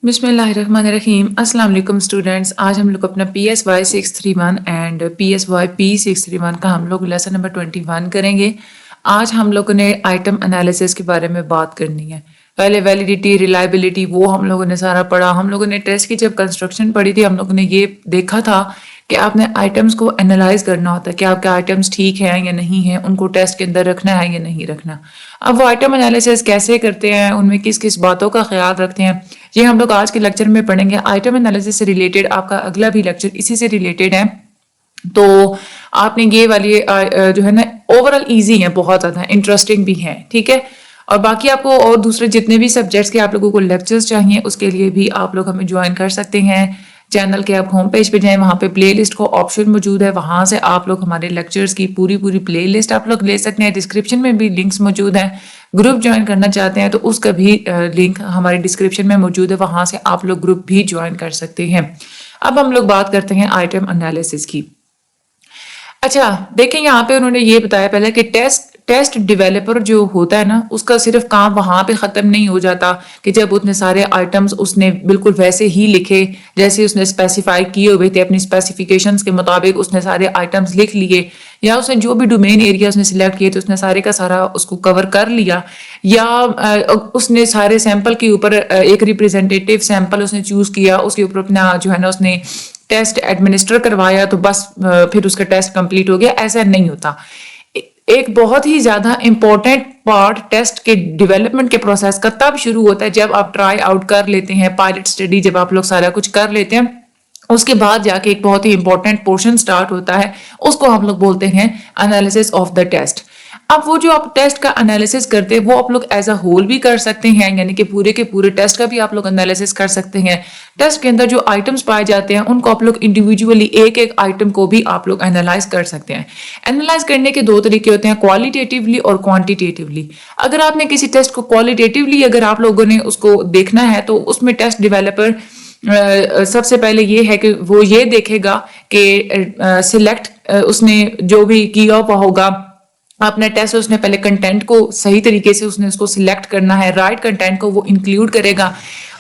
बिस्मिल्लाहिर्रहमानिर्रहीम। अस्सलाम वालेकुम स्टूडेंट्स। आज हम लोग अपना PSY 631 एंड PSY P631 का हम लोग लेसन नंबर 21 करेंगे। आज हम लोगों ने आइटम एनालिसिस के बारे में बात करनी है। पहले वैलिडिटी, रिलायबिलिटी वो हम लोगों ने सारा पढ़ा। हम लोगों ने टेस्ट की जब कंस्ट्रक्शन पढ़ी थी, हम लोगों ने ये देखा था कि आपने आइटम्स को एनालाइज करना होता है कि आपके आइटम्स ठीक हैं या नहीं हैं, उनको टेस्ट के अंदर रखना है या नहीं रखना। अब वो आइटम एनालिसिस कैसे करते हैं, उनमें किस किस बातों का ख्याल रखते हैं, ये हम लोग आज के लेक्चर में पढ़ेंगे। आइटम एनालिसिस से रिलेटेड आपका अगला भी लेक्चर इसी से रिलेटेड है। तो आपने ये वाली जो है ना ओवरऑल इजी है, बहुत ज़्यादा इंटरेस्टिंग भी है, ठीक है। और बाकी आपको और दूसरे जितने भी सब्जेक्ट्स के आप लोगों को लेक्चर्स चाहिए, उसके लिए भी आप लोग हमें ज्वाइन कर सकते हैं। चैनल के आप होम पेज पे जाएं, वहाँ पे प्लेलिस्ट का ऑप्शन मौजूद है, वहाँ से आप लोग हमारे लेक्चर्स की पूरी प्लेलिस्ट आप लोग ले सकते हैं। डिस्क्रिप्शन में भी लिंक्स मौजूद हैं। ग्रुप ज्वाइन करना चाहते हैं तो उसका भी लिंक हमारे डिस्क्रिप्शन में मौजूद है, वहाँ से आप लोग ग्रुप भी ज्वाइन कर सकते हैं। अब हम लोग बात करते हैं आइटम एनालिसिस की। अच्छा देखें, यहाँ पे उन्होंने ये बताया पहले कि टेस्ट डेवलपर जो होता है ना, उसका सिर्फ काम वहां पे खत्म नहीं हो जाता कि जब उसने सारे आइटम्स उसने बिल्कुल वैसे ही लिखे जैसे उसने स्पेसिफाई किए हुए थे, अपनी स्पेसिफिकेशंस के मुताबिक उसने सारे आइटम्स लिख लिए, या उसने जो भी डोमेन एरिया उसने सिलेक्ट किए तो उसने सारे का सारा उसको कवर कर लिया, या उसने सारे सैंपल के ऊपर एक रिप्रेजेंटेटिव सैंपल उसने चूज किया, उसके ऊपर अपना जो है ना उसने टेस्ट एडमिनिस्टर करवाया तो बस फिर उसका टेस्ट कंप्लीट हो गया। ऐसा नहीं होता। एक बहुत ही ज्यादा इंपॉर्टेंट पार्ट टेस्ट के डेवलपमेंट के प्रोसेस का तब शुरू होता है जब आप ट्राई आउट कर लेते हैं, पायलट स्टडी जब आप लोग सारा कुछ कर लेते हैं, उसके बाद जाके एक बहुत ही इंपॉर्टेंट पोर्शन स्टार्ट होता है, उसको हम लोग बोलते हैं एनालिसिस ऑफ द टेस्ट। अब वो जो आप टेस्ट का एनालिसिस करते हैं वो आप लोग एज अ होल भी कर सकते हैं, यानी कि पूरे के पूरे टेस्ट का भी आप लोग एनालिसिस कर सकते हैं। टेस्ट के अंदर जो आइटम्स पाए जाते हैं उनको आप लोग इंडिविजुअली एक एक आइटम को भी आप लोग एनालाइज कर सकते हैं। एनालाइज करने के दो तरीके होते हैं, क्वालिटेटिवली और क्वांटिटेटिवली। अगर आपने किसी टेस्ट को क्वालिटेटिवली अगर आप लोगों ने उसको देखना है तो उसमें टेस्ट डेवलपर सबसे पहले ये है कि वो ये देखेगा कि सिलेक्ट उसने जो भी किया हुआ होगा अपना टेस्ट, उसने पहले कंटेंट को सही तरीके से उसने उसको सिलेक्ट करना है, राइट कंटेंट को वो इंक्लूड करेगा,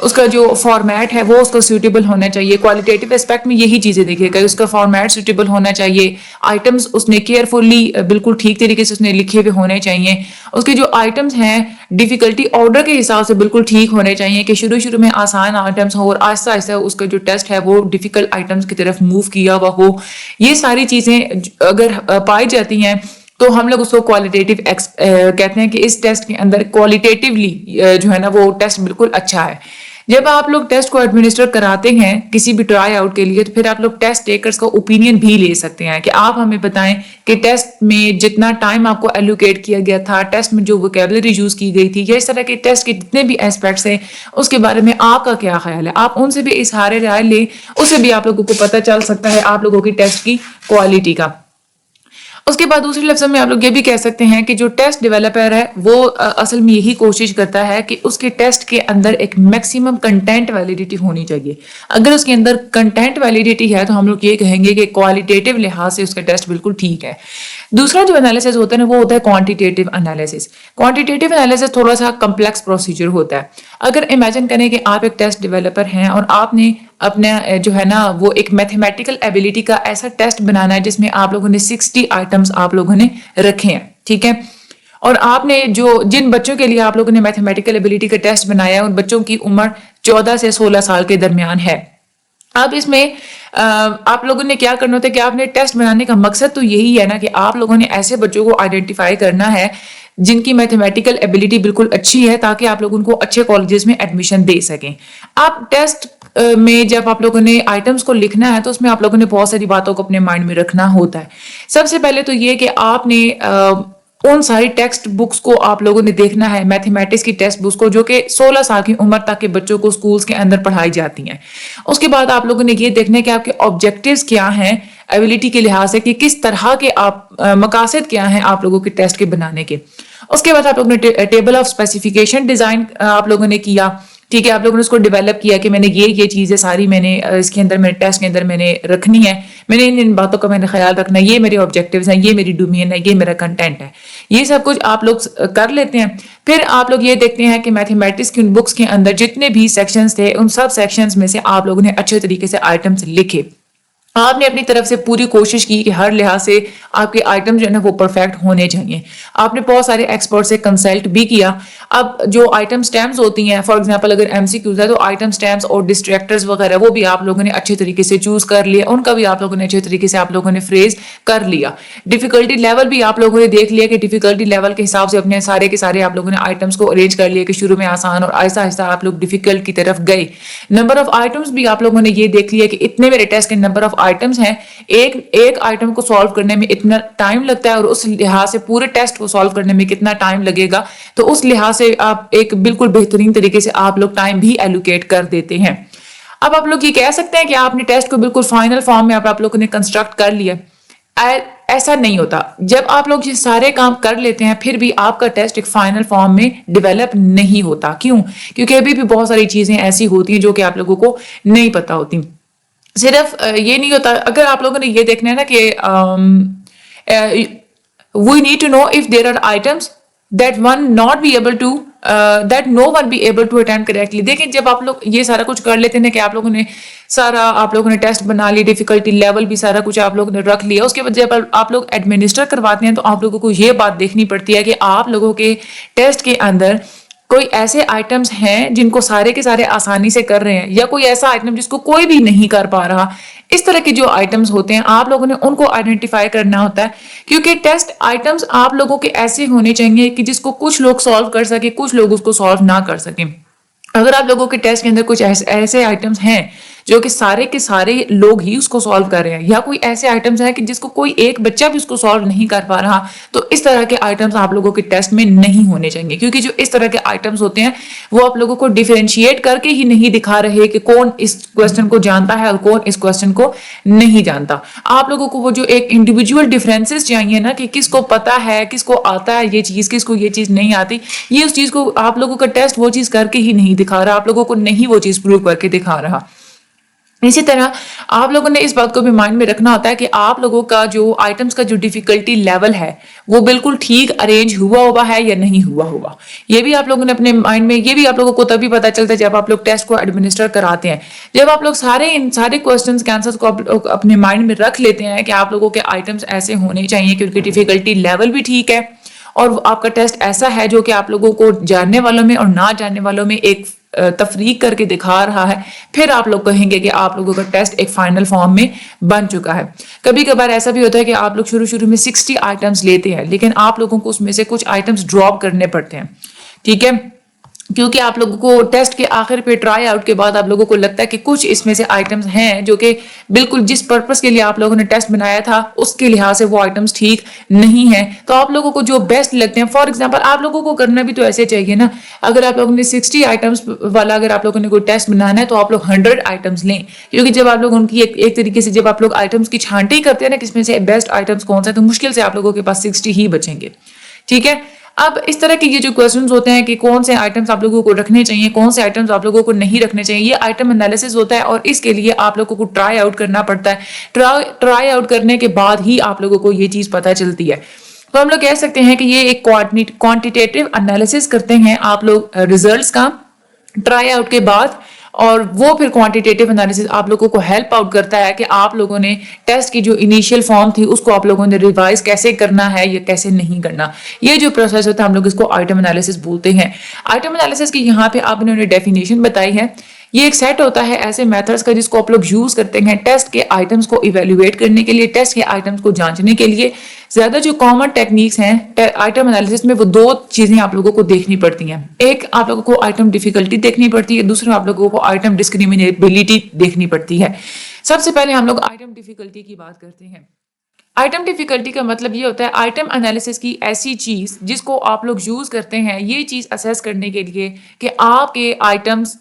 उसका जो फॉर्मेट है वो उसका सूटेबल होना चाहिए। क्वालिटेटिव एस्पेक्ट में यही चीजें देखेगा, उसका फॉर्मेट सूटेबल होना चाहिए, आइटम्स उसने केयरफुली बिल्कुल ठीक तरीके से उसने लिखे हुए होने चाहिए, उसके जो आइटम्स हैं डिफिकल्टी ऑर्डर के हिसाब से बिल्कुल ठीक होने चाहिए कि शुरू में आसान आइटम्स हो और आहिस्ता आहिस्ता उसका जो टेस्ट है वो डिफिकल्ट आइटम्स की तरफ मूव किया हुआ हो। ये सारी चीजें अगर पाई जाती हैं तो हम लोग उसको क्वालिटेटिव कहते हैं कि इस टेस्ट के अंदर क्वालिटेटिवली जो है ना वो टेस्ट बिल्कुल अच्छा है। जब आप लोग टेस्ट को एडमिनिस्टर कराते हैं किसी भी ट्राई आउट के लिए तो फिर आप लोग टेस्ट टेकर्स का ओपिनियन भी ले सकते हैं कि आप हमें बताएं कि टेस्ट में जितना टाइम आपको एलोकेट किया गया था, टेस्ट में जो वोकैबुलरी यूज की गई थी, या इस तरह के टेस्ट के जितने भी एस्पेक्ट्स हैं उसके बारे में आपका क्या ख्याल है। आप उनसे भी इजहार राय लें, उससे भी आप लोगों को पता चल सकता है आप लोगों की टेस्ट की क्वालिटी का। उसके बाद दूसरे लफ्ज़ों में आप लोग ये भी कह सकते हैं कि जो टेस्ट डेवलपर है वो असल में यही कोशिश करता है कि उसके टेस्ट के अंदर एक मैक्सिमम कंटेंट वैलिडिटी होनी चाहिए। अगर उसके अंदर कंटेंट वैलिडिटी है तो हम लोग ये कहेंगे कि क्वालिटेटिव लिहाज से उसका टेस्ट बिल्कुल ठीक है। दूसरा जो एनालिसिस होता है ना वो होता है क्वांटिटेटिव एनालिसिस। क्वांटिटेटिव एनालिसिस थोड़ा सा कम्प्लेक्स प्रोसीजर होता है। अगर इमेजिन करें कि आप एक टेस्ट डेवलपर हैं और आपने अपने जो है ना वो एक मैथमेटिकल एबिलिटी का ऐसा टेस्ट बनाना है जिसमें आप लोगों ने 60 आइटम्स आप लोगों ने रखे हैं, ठीक है। और आपने जो जिन बच्चों के लिए आप लोगों ने मैथमेटिकल एबिलिटी का टेस्ट बनाया है उन बच्चों की उम्र 14 से 16 साल के दरमियान है। अब इसमें आप लोगों ने क्या करना होता है कि आपने टेस्ट बनाने का मकसद तो यही है ना कि आप लोगों ने ऐसे बच्चों को आइडेंटिफाई करना है जिनकी मैथमेटिकल एबिलिटी बिल्कुल अच्छी है ताकि आप लोग उनको अच्छे कॉलेजेस में एडमिशन दे सकें। आप टेस्ट में जब आप लोगों ने आइटम्स को लिखना है तो उसमें आप लोगों ने बहुत सारी बातों को अपने माइंड में रखना होता है। सबसे पहले तो ये कि आपने उन सारी टेक्स्ट बुक्स को आप लोगों ने देखना है, मैथमेटिक्स की टेक्स्ट बुक्स को जो कि 16 साल की उम्र तक के बच्चों को स्कूल्स के अंदर पढ़ाई जाती हैं। उसके बाद आप लोगों ने ये देखना है कि आपके ऑब्जेक्टिव्स क्या हैं एबिलिटी के लिहाज से, कि किस तरह के आप मकासद क्या हैं आप लोगों के टेस्ट के बनाने के। उसके बाद आप लोगों ने टेबल ऑफ स्पेसिफिकेशन डिजाइन आप लोगों ने किया, ٹھیک ہے, آپ لوگوں نے اس کو ڈیولپ کیا کہ میں نے یہ چیزیں ساری میں نے اس کے اندر میں ٹیسٹ کے اندر میں نے رکھنی ہے, میں نے ان باتوں کا میں نے خیال رکھنا ہے, یہ میرے آبجیکٹیوز ہیں, یہ میری ڈومین ہے, یہ میرا کنٹینٹ ہے, یہ سب کچھ آپ لوگ کر لیتے ہیں. پھر آپ لوگ یہ دیکھتے ہیں کہ میتھمیٹکس کی ان بکس کے اندر جتنے بھی سیکشنز تھے ان سب سیکشنز میں سے آپ لوگوں نے اچھے طریقے سے آئٹمس لکھے. آپ نے اپنی طرف سے پوری کوشش کی کہ ہر لحاظ سے آپ کے آئٹم جو ہے نا وہ پرفیکٹ ہونے چاہیے. آپ نے بہت سارے ایکسپرٹ سے کنسلٹ بھی کیا. اب جو آئٹم سٹیمز ہوتی ہیں, فار ایگزامپل اگر ایم سی کیوز ہے تو آئٹم سٹیمز اور ڈسٹریکٹرز وغیرہ وہ بھی آپ لوگوں نے اچھے طریقے سے چوز کر لیا, ان کا بھی آپ لوگوں نے اچھے طریقے سے آپ لوگوں نے فریز کر لیا. ڈیفیکلٹی لیول بھی آپ لوگوں نے دیکھ لیا کہ ڈیفیکلٹی لیول کے حساب سے اپنے سارے کے سارے آپ لوگوں نے آئٹمس کو ارینج کر لیا کہ شروع میں آسان اور آہستہ آہستہ آپ لوگ ڈیفیکلٹ کی طرف گئے. نمبر آف آئٹمس بھی آپ لوگوں نے یہ دیکھ لیا کہ اتنے میرے ٹیسٹ کے نمبر آف آئٹمس ہیں, ایک آئٹم کو سالو کرنے میں اتنا ٹائم لگتا ہے اور اس لحاظ سے پورے ٹیسٹ کو سالو کرنے میں کتنا ٹائم لگے گا, تو اس لحاظ سے آپ ایک بالکل بہترین طریقے سے آپ لوگ ٹائم بھی ایلوکیٹ کر دیتے ہیں. اب آپ لوگ یہ کہہ سکتے ہیں کہ آپ نے ٹیسٹ کو بالکل فائنل فارم میں آپ لوگوں نے کنسٹرکٹ کر لیا. ایسا نہیں ہوتا. جب آپ لوگ یہ سارے کام کر لیتے ہیں پھر بھی آپ کا ٹیسٹ ایک فائنل فارم میں ڈیولپ نہیں ہوتا. کیوں؟ کیونکہ ابھی بھی بہت ساری چیزیں ایسی ہوتی ہیں جو کہ آپ لوگوں کو نہیں پتا ہوتی. صرف یہ نہیں ہوتا, اگر آپ لوگوں نے یہ دیکھنا ہے نا کہ we need to know if there are items that no one be able to attend correctly. دیکھیں جب آپ لوگ یہ سارا کچھ کر لیتے ہیں کہ آپ لوگوں نے ٹیسٹ بنا لی, ڈیفیکلٹی لیول بھی سارا کچھ آپ لوگوں نے رکھ لیا, اس کے بعد جب آپ لوگ ایڈمنسٹر کرواتے ہیں تو آپ لوگوں کو یہ بات دیکھنی پڑتی ہے کہ آپ لوگوں کے ٹیسٹ کے اندر کوئی ایسے آئٹمس ہیں جن کو سارے کے سارے آسانی سے کر رہے ہیں, یا کوئی ایسا آئٹم جس کو کوئی بھی نہیں کر پا رہا. اس طرح کے جو آئٹمس ہوتے ہیں آپ لوگوں نے ان کو آئیڈینٹیفائی کرنا ہوتا ہے, کیونکہ ٹیسٹ آئٹمس آپ لوگوں کے ایسے ہونے چاہیے کہ جس کو کچھ لوگ سالو کر سکیں, کچھ لوگ اس کو سالو نہ کر سکیں. اگر آپ لوگوں کے ٹیسٹ کے اندر کچھ ایسے آئٹمس ہیں جو کہ سارے کے سارے لوگ ہی اس کو سالو کر رہے ہیں, یا کوئی ایسے آئٹمس ہیں کہ جس کو کوئی ایک بچہ بھی اس کو سالو نہیں کر پا رہا, تو اس طرح کے آئٹمس آپ لوگوں کے ٹیسٹ میں نہیں ہونے چاہیے. کیونکہ جو اس طرح کے آئٹمس ہوتے ہیں وہ آپ لوگوں کو ڈیفرینشیٹ کر کے ہی نہیں دکھا رہے کہ کون اس کوسچن کو جانتا ہے اور کون اس کوسچن کو نہیں جانتا. آپ لوگوں کو وہ جو ایک انڈیویجول ڈیفرنسز چاہیے نا کہ کس کو پتا ہے, کس کو آتا ہے یہ چیز, کس کو یہ چیز نہیں آتی, یہ اس چیز کو آپ لوگوں کا ٹیسٹ وہ چیز کر کے ہی نہیں دکھا رہا, آپ لوگوں کو نہیں وہ چیز پروو کر کے دکھا رہا. اسی طرح آپ لوگوں نے اس بات کو بھی مائنڈ میں رکھنا ہوتا ہے کہ آپ لوگوں کا جو آئٹمس کا جو ڈیفیکلٹی لیول ہے وہ بالکل ٹھیک ارینج ہوا ہے یا نہیں ہوا. یہ بھی آپ لوگوں نے اپنے مائنڈ میں, یہ بھی آپ لوگوں کو تبھی پتا چلتا ہے جب آپ لوگ ٹیسٹ کو ایڈمنسٹر کراتے ہیں. جب آپ لوگ سارے کوسچنز کے آنسرز کو اپنے مائنڈ میں رکھ لیتے ہیں کہ آپ لوگوں کے آئٹمس ایسے ہونے چاہیے کیونکہ ڈیفیکلٹی لیول بھی ٹھیک ہے اور آپ کا ٹیسٹ ایسا ہے جو کہ آپ لوگوں کو جاننے والوں میں اور نہ جاننے والوں میں ایک تفریق کر کے دکھا رہا ہے, پھر آپ لوگ کہیں گے کہ آپ لوگوں کا ٹیسٹ ایک فائنل فارم میں بن چکا ہے. کبھی کبھار ایسا بھی ہوتا ہے کہ آپ لوگ شروع میں 60 آئٹمس لیتے ہیں لیکن آپ لوگوں کو اس میں سے کچھ آئٹمس ڈراپ کرنے پڑتے ہیں. ٹھیک ہے, کیونکہ آپ لوگوں کو ٹیسٹ کے آخر پہ ٹرائی آؤٹ کے بعد آپ لوگوں کو لگتا ہے کہ کچھ اس میں سے آئٹمس ہیں جو کہ بالکل جس پرپس کے لیے آپ لوگوں نے ٹیسٹ بنایا تھا اس کے لحاظ سے وہ آئٹمس ٹھیک نہیں ہیں, تو آپ لوگوں کو جو بیسٹ لگتے ہیں. فار ایگزامپل آپ لوگوں کو کرنا بھی تو ایسے چاہیے نا, اگر آپ لوگوں نے 60 آئٹمس والا اگر آپ لوگوں نے کوئی ٹیسٹ بنانا ہے تو آپ لوگ 100 آئٹمس لیں, کیونکہ جب آپ لوگ ان کی ایک طریقے سے جب آپ لوگ آئٹمس کی چھانٹی کرتے ہیں نا کس میں سے بیسٹ آئٹمس کون سے, تو مشکل سے آپ لوگوں کے پاس 60 ہی بچیں گے. ٹھیک ہے, اب اس طرح کے یہ جو کوسچنز ہوتے ہیں کہ کون سے آئٹمس آپ لوگوں کو رکھنے چاہیے, کون سے آئٹمس آپ لوگوں کو نہیں رکھنے چاہیے, یہ آئٹم انالیسس ہوتا ہے اور اس کے لیے آپ لوگوں کو ٹرائی آؤٹ کرنا پڑتا ہے. ٹرائی آؤٹ کرنے کے بعد ہی آپ لوگوں کو یہ چیز پتہ چلتی ہے. تو ہم لوگ کہہ سکتے ہیں کہ یہ ایک کوانٹیٹیو انالیسس کرتے ہیں آپ لوگ ریزلٹس کا ٹرائی آؤٹ کے بعد, اور وہ پھر کوانٹیٹیو انالیسس آپ لوگوں کو ہیلپ آؤٹ کرتا ہے کہ آپ لوگوں نے ٹیسٹ کی جو انیشیل فارم تھی اس کو آپ لوگوں نے ریوائز کیسے کرنا ہے یا کیسے نہیں کرنا. یہ جو پروسیس ہوتا ہے ہم لوگ اس کو آئٹم انالیسس بولتے ہیں. آئٹم انالیسس کی یہاں پہ آپ نے ڈیفینیشن بتائی ہے. یہ ایک سیٹ ہوتا ہے ایسے میتھڈز کا جس کو آپ لوگ یوز کرتے ہیں ٹیسٹ کے آئٹمس کو ایویلویٹ کرنے کے لیے, ٹیسٹ کے آئٹمس کو جانچنے کے لیے. زیادہ جو کامن ٹیکنیکس ہیں آئٹم انالیسس میں وہ دو چیزیں آپ لوگوں کو دیکھنی پڑتی ہیں. ایک آپ لوگوں کو آئٹم ڈیفیکلٹی دیکھنی پڑتی ہے, دوسرا آپ لوگوں کو آئٹم ڈسکریمنیبلٹی دیکھنی پڑتی ہے. سب سے پہلے ہم لوگ آئٹم ڈیفیکلٹی کی بات کرتے ہیں. آئٹم ڈیفیکلٹی کا مطلب یہ ہوتا ہے آئٹم انالیسس کی ایسی چیز جس کو آپ لوگ یوز کرتے ہیں یہ چیز اسیس کرنے کے لیے کہ آپ کے آئٹمس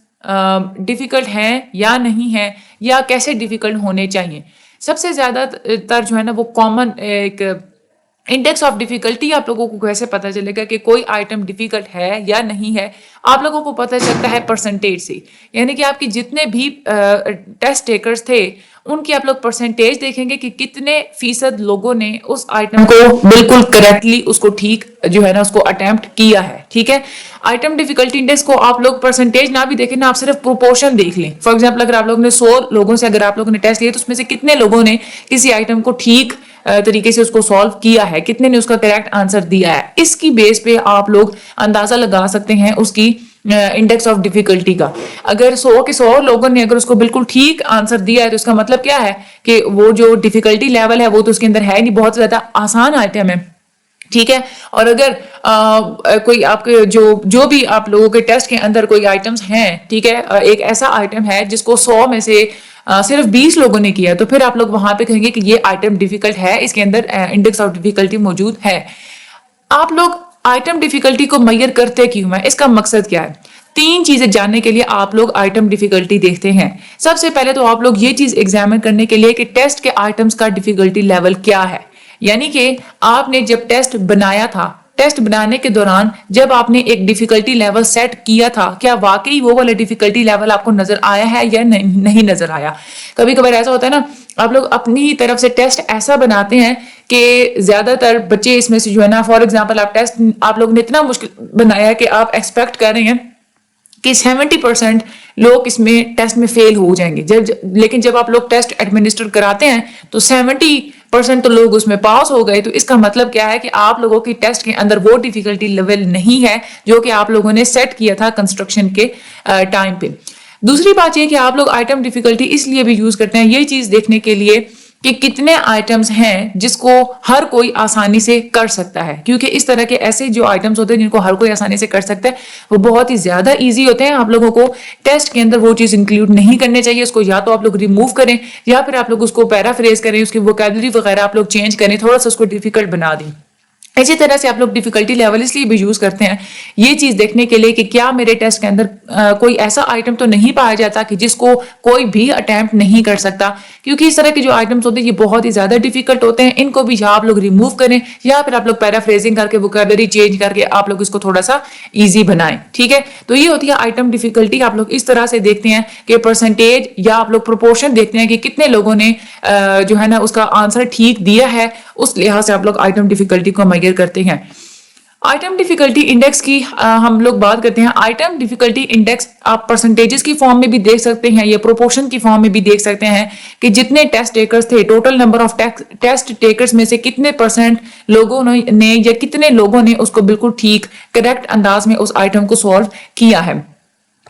ڈیفیکلٹ ہیں یا نہیں ہیں یا کیسے ڈیفیکلٹ ہونے چاہیے. سب سے زیادہ تر جو ہے نا وہ کامن ایک इंडेक्स ऑफ डिफिकल्टी आप लोगों को कैसे पता चलेगा कि कोई आइटम डिफिकल्ट है या नहीं है? आप लोगों को पता चलता है परसेंटेज से, यानी कि आपके जितने भी टेस्ट टेकर्स थे उनकी आप लोग परसेंटेज देखेंगे कि कितने फीसद लोगों ने उस आइटम को बिल्कुल करेक्टली उसको ठीक जो है ना उसको अटेम्प्ट किया है। ठीक है, आइटम डिफिकल्टी इंडेक्स को आप लोग परसेंटेज ना भी देखें ना, आप सिर्फ प्रोपोर्शन देख लें। फॉर एग्जाम्पल अगर आप लोगों ने 100 लोगों से अगर आप लोगों ने टेस्ट लिया तो उसमें से कितने लोगों ने किसी आइटम को ठीक तरीके से उसको सॉल्व किया है, कितने ने उसका करेक्ट आंसर दिया है, इसकी बेस पे आप लोग अंदाजा लगा सकते हैं उसकी इंडेक्स ऑफ डिफिकल्टी का। अगर 100 के 100 लोगों ने अगर उसको बिल्कुल ठीक आंसर दिया है तो इसका मतलब क्या है कि वो जो डिफिकल्टी लेवल है वो तो उसके अंदर है नहीं, बहुत ज्यादा आसान आइटम है। ठीक है, और अगर कोई आपके जो भी आप लोगों के टेस्ट के अंदर कोई आइटम्स हैं, ठीक है, एक ऐसा आइटम है जिसको 100 में से सिर्फ 20 लोगों ने किया, तो फिर आप लोग वहां पे कहेंगे कि ये आइटम डिफिकल्ट है, इसके अंदर इंडेक्स ऑफ डिफिकल्टी मौजूद है। आप लोग आइटम डिफिकल्टी को मेजर करते क्यों है, इसका मकसद क्या है? 3 चीजें जानने के लिए आप लोग आइटम डिफिकल्टी देखते हैं। सबसे पहले तो आप लोग ये चीज एग्जामिन करने के लिए कि टेस्ट के आइटम्स का डिफिकल्टी लेवल क्या है, यानी कि आपने जब टेस्ट बनाया था, टेस्ट बनाने के दौरान जब आपने एक डिफिकल्टी लेवल सेट किया था, क्या वाकई वो वाला डिफिकल्टी लेवल आपको नजर आया है या नहीं नजर आया? कभी कभार ऐसा होता है ना, आप लोग अपनी ही तरफ से टेस्ट ऐसा बनाते हैं कि ज्यादातर बच्चे इसमें से जो है ना, फॉर एग्जाम्पल आप लोग ने इतना मुश्किल बनाया कि आप एक्सपेक्ट कर रहे हैं कि 70% लोग इसमें टेस्ट में फेल हो जाएंगे, लेकिन जब आप लोग टेस्ट एडमिनिस्टर कराते हैं तो 70% तो लोग उसमें पास हो गए। तो इसका मतलब क्या है कि आप लोगों की टेस्ट के अंदर वो डिफिकल्टी लेवल नहीं है जो कि आप लोगों ने सेट किया था कंस्ट्रक्शन के टाइम पे। दूसरी बात यह कि आप लोग आइटम डिफिकल्टी इसलिए भी यूज करते हैं, ये चीज देखने के लिए कि कितने आइटम्स हैं जिसको हर कोई आसानी से कर सकता है, क्योंकि इस तरह के ऐसे जो आइटम्स होते हैं जिनको हर कोई आसानी से कर सकता है वो बहुत ही ज्यादा इजी होते हैं। आप लोगों को टेस्ट के अंदर वो चीज इंक्लूड नहीं करनी चाहिए, उसको या तो आप लोग रिमूव करें या फिर आप लोग उसको पैराफ्रेज करें, उसकी वोकैबुलरी वगैरह आप लोग चेंज करें, थोड़ा सा उसको डिफिकल्ट बना दें। इसी तरह से आप लोग डिफिकल्टी लेवल इसलिए भी यूज करते हैं ये चीज देखने के लिए कि क्या मेरे टेस्ट के अंदर कोई ऐसा आइटम तो नहीं पाया जाता कि जिसको कोई भी अटेम्प्ट नहीं कर सकता, क्योंकि इस तरह के जो आइटम्स होते हैं ये बहुत ही ज्यादा डिफिकल्ट होते हैं। इनको भी या आप लोग रिमूव करें या फिर आप लोग पैराफ्रेजिंग करके वोकैबुलरी चेंज करके आप लोग इसको थोड़ा सा ईजी बनाएं। ठीक है, तो ये होती है आइटम डिफिकल्टी। आप लोग इस तरह से देखते हैं कि परसेंटेज या आप लोग प्रोपोर्शन देखते हैं कि कितने लोगों ने जो है ना उसका आंसर ठीक दिया है, उस लिहाज से आप लोग आइटम डिफिकल्टी को मेजर करते हैं। आइटम डिफिकल्टी इंडेक्स की हम लोग बात करते हैं। आइटम डिफिकल्टी इंडेक्स आप परसेंटेजेस की फॉर्म में भी देख सकते हैं, या प्रोपोर्शन की फॉर्म में भी देख सकते हैं कि जितने टेस्ट टेकर्स थे, total number of test takers में से कितने परसेंट लोगों ने या कितने लोगों ने उसको बिल्कुल ठीक करेक्ट अंदाज में उस आइटम को सॉल्व किया है।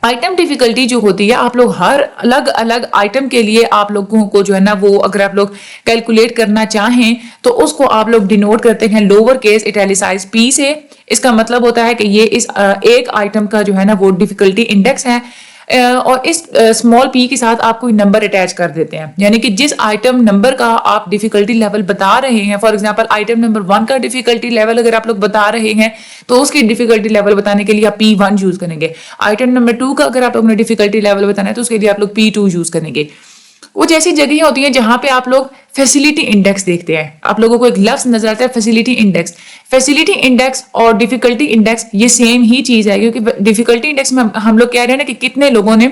आइटम डिफिकल्टी जो होती है, आप लोग हर अलग अलग आइटम के लिए आप लोगों को जो है ना वो अगर आप लोग कैलकुलेट करना चाहें तो उसको आप लोग डिनोट करते हैं लोअर केस इटैलिसाइज पी से। इसका मतलब होता है कि ये इस एक आइटम का जो है ना वो डिफिकल्टी इंडेक्स है, और इस स्मॉल पी के साथ आप कोई नंबर अटैच कर देते हैं, यानी कि जिस आइटम नंबर का आप डिफिकल्टी लेवल बता रहे हैं, फॉर एग्जांपल आइटम नंबर 1 का डिफिकल्टी लेवल अगर आप लोग बता रहे हैं तो उसकी डिफिकल्टी लेवल बताने के लिए आप P1 यूज करेंगे। आइटम नंबर 2 का अगर आप लोगों ने डिफिकल्टी लेवल बताना है तो उसके लिए आप लोग P2 यूज करेंगे। वो जैसी जगह होती है जहां पे आप लोग फैसिलिटी इंडेक्स देखते हैं, आप लोगों को एक लफ्ज नजर आता है फैसिलिटी इंडेक्स। फैसिलिटी इंडेक्स और डिफिकल्टी इंडेक्स ये सेम ही चीज है, क्योंकि डिफिकल्टी इंडेक्स में हम लोग कह रहे हैं ना कि कितने लोगों ने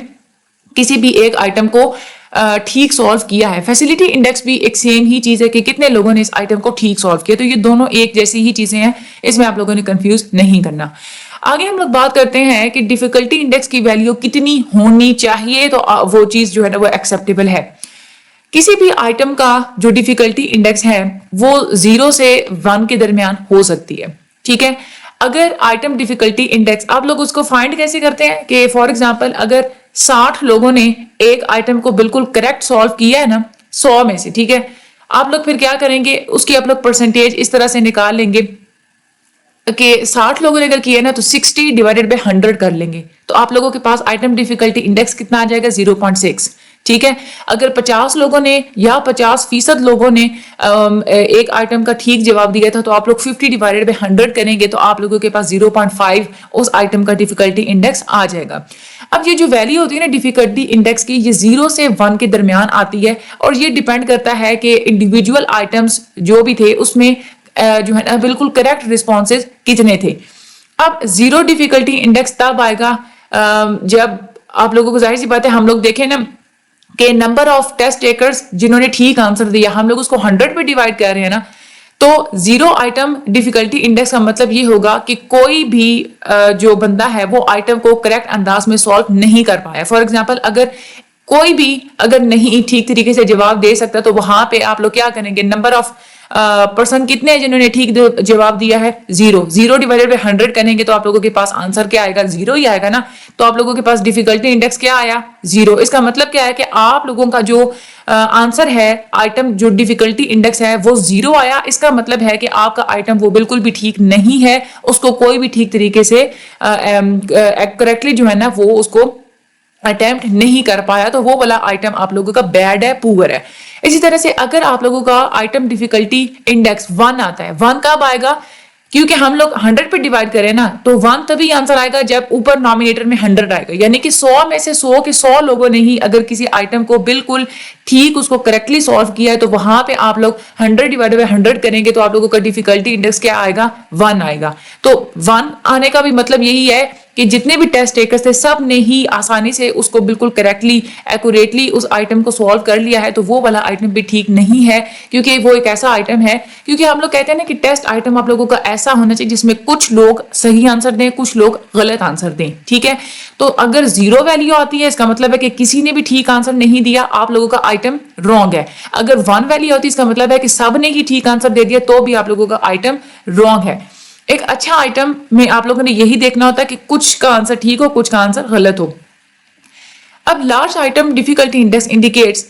किसी भी एक आइटम को ठीक सॉल्व किया है। फैसिलिटी इंडेक्स भी एक सेम ही चीज है कि कितने लोगों ने इस आइटम को ठीक सॉल्व किया। तो ये दोनों एक जैसी ही चीजें हैं, इसमें आप लोगों ने कंफ्यूज नहीं करना। आगे हम लोग बात करते हैं कि डिफिकल्टी इंडेक्स की वैल्यू कितनी होनी चाहिए, तो वो चीज जो है ना वो एक्सेप्टेबल है। किसी भी आइटम का जो डिफिकल्टी इंडेक्स है वो 0 से 1 के दरमियान हो सकती है। ठीक है, अगर आइटम डिफिकल्टी इंडेक्स आप लोग उसको फाइंड कैसे करते हैं कि फॉर एग्जांपल अगर 60 लोगों ने एक आइटम को बिल्कुल करेक्ट सॉल्व किया है ना 100 में से, ठीक है, आप लोग फिर क्या करेंगे, उसकी आप लोग परसेंटेज इस तरह से निकाल लेंगे कि 60 लोगों ने अगर किया ना तो 60 डिवाइडेड बाय 100 कर लेंगे, तो आप लोगों के पास आइटम डिफिकल्टी इंडेक्स कितना आ जाएगा 0.6। ठीक है, अगर 50 लोगों ने या 50% लोगों ने एक आइटम का ठीक जवाब दिया था तो आप लोग 50 डिवाइडेड बाय 100 करेंगे तो आप लोगों के पास 0.5 उस आइटम का डिफिकल्टी इंडेक्स आ जाएगा। अब ये जो वैल्यू होती है ना डिफिकल्टी इंडेक्स की, ये 0 से 1 के दरमियान आती है, और ये डिपेंड करता है कि इंडिविजुअल आइटम्स जो भी थे उसमें जो है ना बिल्कुल करेक्ट रिस्पॉन्सेज कितने थे। अब जीरो डिफिकल्टी इंडेक्स तब आएगा जब आप लोगों को, जाहिर सी बात है, हम लोग देखें ना कि नंबर ऑफ टेस्ट टेकर्स जिन्होंने ठीक आंसर दिया, हम लोग उसको 100 पे डिवाइड कर रहे हैं ना, तो जीरो आइटम डिफिकल्टी इंडेक्स का मतलब ये होगा कि कोई भी जो बंदा है वो आइटम को करेक्ट अंदाज में सॉल्व नहीं कर पाया। फॉर एग्जांपल, अगर कोई भी अगर नहीं ठीक तरीके से जवाब दे सकता तो वहां पे आप लोग क्या करेंगे, नंबर ऑफ पर्सन कितने हैं जिन्होंने ठीक जवाब दिया है, जीरो। जीरो डिवाइडेड बाय 100 करेंगे तो आप लोगों के पास आंसर क्या आएगा, जीरो ही आएगा ना। तो आप लोगों के पास डिफिकल्टी इंडेक्स क्या आया, जीरो। इसका मतलब क्या है कि आप लोगों का जो आंसर है, आइटम जो डिफिकल्टी इंडेक्स है वो जीरो आया। इसका मतलब है कि आपका आइटम वो बिल्कुल भी ठीक नहीं है, उसको कोई भी ठीक तरीके से करेक्टली जो है ना वो उसको अटेम्प्ट नहीं कर पाया, तो वो वाला आइटम आप लोगों का बैड है, पुअर है। इसी तरह से अगर आप लोगों का आइटम डिफिकल्टी इंडेक्स 1 आता है, 1 कब आएगा, क्योंकि हम लोग 100 पे डिवाइड करें ना, तो 1 तभी आंसर आएगा जब ऊपर नॉमिनेटर में 100 आएगा। यानी कि 100 में से 100 के 100 लोगों ने ही अगर किसी आइटम को बिल्कुल ठीक उसको करेक्टली सॉल्व किया है, तो वहां पे आप लोग 100 डिवाइडेड बाय 100 करेंगे तो आप लोगों का डिफिकल्टी इंडेक्स क्या आएगा, 1 आएगा। तो 1 आने का भी मतलब यही है कि जितने भी टेस्ट टेकर्स थे सब ने ही आसानी से उसको बिल्कुल करेक्टली एक्यूरेटली उस आइटम को सॉल्व कर लिया है, तो वो वाला आइटम भी ठीक नहीं है, क्योंकि वो एक ऐसा आइटम है, क्योंकि हम लोग कहते हैं ना कि टेस्ट आइटम आप लोगों का ऐसा होना चाहिए जिसमें कुछ लोग सही आंसर दें, कुछ लोग गलत आंसर दें, ठीक है। तो अगर जीरो वैल्यू आती है इसका मतलब है कि किसी ने भी ठीक आंसर नहीं दिया, आप लोगों का आइटम रॉन्ग है। अगर 1 वैल्यू होती है इसका मतलब है कि सब ने ही ठीक आंसर दे दिया, तो भी आप लोगों का आइटम रॉन्ग है। एक अच्छा आइटम में आप लोगों ने यही देखना होता है कि कुछ का आंसर ठीक हो, कुछ का आंसर गलत हो। अब large item difficulty index indicates,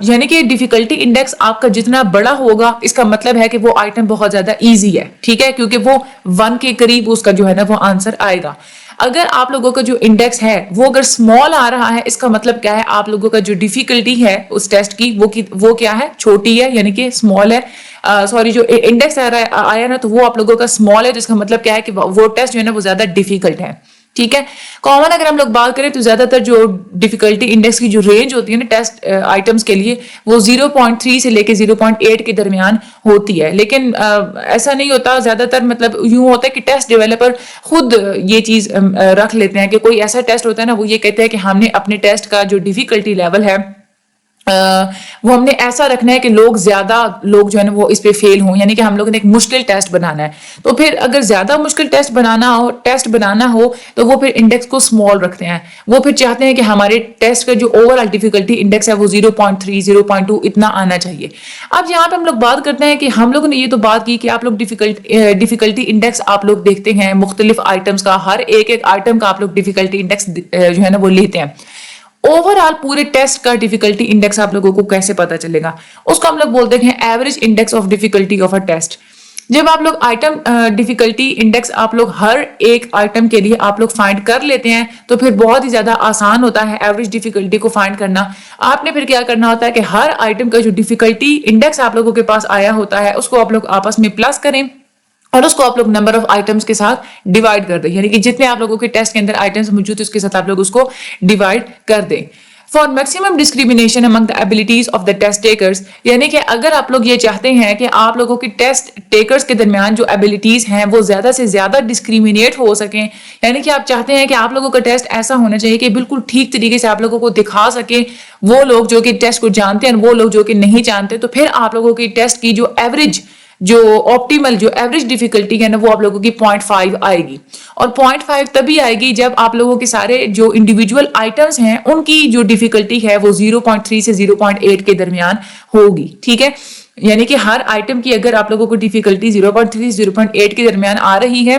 यानी कि डिफिकल्टी इंडेक्स आपका जितना बड़ा होगा इसका मतलब है कि वो आइटम बहुत ज्यादा इजी है, ठीक है, क्योंकि वो 1 के करीब उसका जो है ना वो आंसर आएगा। अगर आप लोगों का जो इंडेक्स है वो अगर स्मॉल आ रहा है, इसका मतलब क्या है, आप लोगों का जो डिफिकल्टी है उस टेस्ट की वो क्या है, छोटी है, यानी कि स्मॉल है। सॉरी, जो इंडेक्स आया ना तो वो आप लोगों का स्मॉल है, जिसका मतलब क्या है कि वो टेस्ट जो है ना वो ज्यादा डिफिकल्ट है, ठीक है। कॉमन अगर हम लोग बात करें तो ज्यादातर जो डिफिकल्टी इंडेक्स की जो रेंज होती है ना टेस्ट आइटम्स के लिए, वो 0.3 से लेके 0.8 के दरमियान होती है। लेकिन ऐसा नहीं होता, ज्यादातर मतलब यूं होता है कि टेस्ट डेवलपर खुद ये चीज रख लेते हैं कि कोई ऐसा टेस्ट होता है ना, वो ये कहते हैं कि हमने अपने टेस्ट का जो डिफिकल्टी लेवल है वो हमने ऐसा रखना है कि ज्यादा लोग जो है ना वो इस पे फेल हों, यानी कि हम लोगों ने एक मुश्किल टेस्ट बनाना है। तो फिर अगर ज्यादा मुश्किल टेस्ट बनाना हो तो वो फिर इंडेक्स को स्मॉल रखते हैं। वो फिर चाहते हैं कि हमारे टेस्ट का जो ओवरऑल डिफिकल्टी इंडेक्स है वो 0.3 0.2 इतना आना चाहिए। अब यहाँ पे हम लोग बात करते हैं कि हम लोगों ने ये तो बात की कि आप लोग डिफिकल्टी इंडेक्स आप लोग देखते हैं मुख्तलिफ आइटम्स का, हर एक आइटम का आप लोग डिफिकल्टी इंडेक्स जो है ना वो लेते हैं। ओवरऑल पूरे टेस्ट का डिफिकल्टी इंडेक्स आप लोगों को कैसे पता चलेगा, उसको हम लोग बोलते हैं average index of difficulty of a test. जब आप लोग आइटम डिफिकल्टी इंडेक्स आप लोग हर एक आइटम के लिए आप लोग फाइंड कर लेते हैं, तो फिर बहुत ही ज्यादा आसान होता है एवरेज डिफिकल्टी को फाइंड करना। आपने फिर क्या करना होता है कि हर आइटम का जो डिफिकल्टी इंडेक्स आप लोगों के पास आया होता है उसको आप लोग आपस में प्लस करें और उसको आप लोग नंबर ऑफ आइटम्स के साथ डिवाइड कर दें, यानी कि जितने आप लोगों के टेस्ट के अंदर आइटम्स मौजूद है उसके साथ आप लोग उसको डिवाइड कर दें। For maximum discrimination among the abilities of the test takers, यानी कि अगर आप लोग ये चाहते हैं कि आप लोगों की टेस्ट टेकर्स के दरमियान जो एबिलिटीज हैं वो ज्यादा से ज्यादा डिस्क्रिमिनेट हो सकें, यानी कि आप चाहते हैं कि आप लोगों का टेस्ट ऐसा होना चाहिए कि बिल्कुल ठीक तरीके से आप लोगों को दिखा सके वो लोग जो कि टेस्ट को जानते हैं, वो लोग जो कि नहीं जानते, तो फिर आप लोगों की टेस्ट की जो एवरेज जो ऑप्टिमल जो एवरेज डिफिकल्टी है ना वो आप लोगों की 0.5 आएगी। और 0.5 तभी आएगी जब आप लोगों के सारे जो इंडिविजुअल आइटम्स हैं उनकी जो डिफिकल्टी है वो 0.3 से 0.8 के दरमियान होगी, ठीक है। यानी कि हर आइटम की अगर आप लोगों को डिफिकल्टी 0.3 से 0.8 के दरमियान आ रही है